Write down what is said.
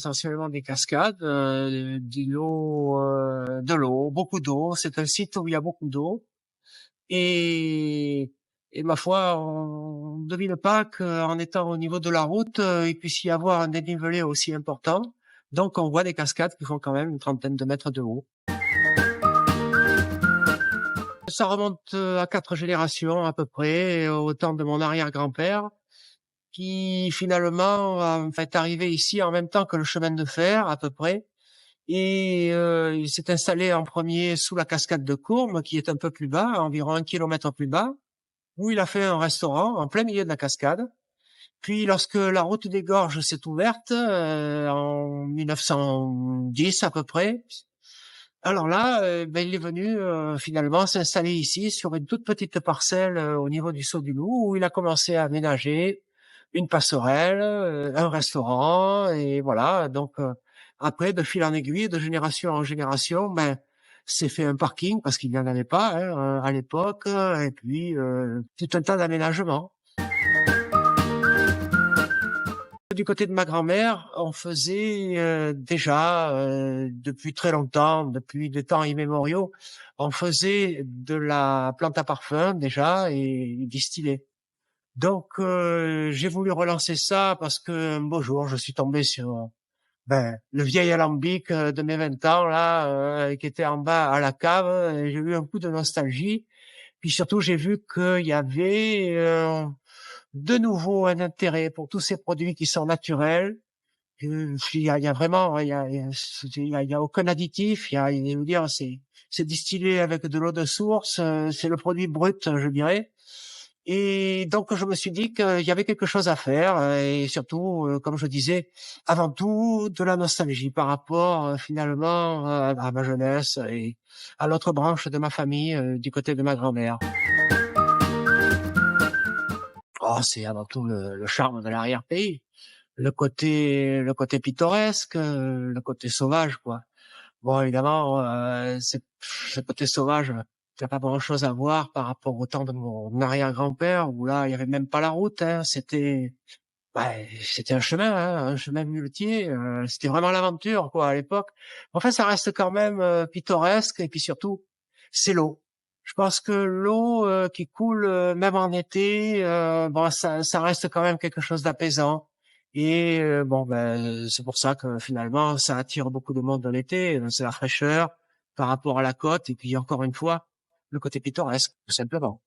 essentiellement des cascades, de l'eau, beaucoup d'eau. C'est un site où il y a beaucoup d'eau et et ma foi, on ne devine pas qu'en étant au niveau de la route, il puisse y avoir un dénivelé aussi important. Donc on voit des cascades qui font quand même une trentaine de mètres de haut. Ça remonte, à 4 générations à peu près, au temps de mon arrière-grand-père qui finalement en fait arrivé ici en même temps que le chemin de fer à peu près et il s'est installé en premier sous la cascade de Courmes qui est un peu plus bas, environ 1 kilomètre plus bas, où il a fait un restaurant en plein milieu de la cascade. Puis lorsque la route des Gorges s'est ouverte, en 1910 à peu près, alors là, il est venu, finalement s'installer ici sur une toute petite parcelle, au niveau du Saut du Loup où il a commencé à aménager une passerelle, un restaurant et voilà donc après de fil en aiguille, de génération en génération, s'est fait un parking parce qu'il n'y en avait pas, hein, à l'époque, et puis, tout un tas d'aménagements. Du côté de ma grand-mère, on faisait déjà depuis très longtemps, depuis des temps immémoriaux, on faisait de la plante à parfum déjà et distillée. Donc j'ai voulu relancer ça parce que un beau jour, je suis tombé sur le vieil alambic de mes 20 ans là, qui était en bas à la cave. Et j'ai eu un coup de nostalgie. Puis surtout, j'ai vu qu'il y avait de nouveau un intérêt pour tous ces produits qui sont naturels. Il y a vraiment, il y a aucun additif. Je veux dire, c'est distillé avec de l'eau de source. C'est le produit brut, je dirais. Et donc, je me suis dit qu'il y avait quelque chose à faire. Et surtout, comme je disais, avant tout, de la nostalgie par rapport, finalement, à ma jeunesse et à l'autre branche de ma famille, du côté de ma grand-mère. Oh, c'est avant tout le charme de l'arrière-pays, le côté pittoresque, le côté sauvage, quoi. Bon, évidemment, ce côté sauvage, il y a pas grand-chose à voir par rapport au temps de mon arrière-grand-père où là, il y avait même pas la route, hein. C'était un chemin, hein, un chemin muletier. C'était vraiment l'aventure, quoi, à l'époque. Enfin, ça reste quand même pittoresque et puis surtout, c'est l'eau. Je pense que l'eau qui coule même en été, ça reste quand même quelque chose d'apaisant. Et c'est pour ça que finalement, ça attire beaucoup de monde dans l'été. C'est la fraîcheur par rapport à la côte et puis encore une fois, le côté pittoresque, tout simplement.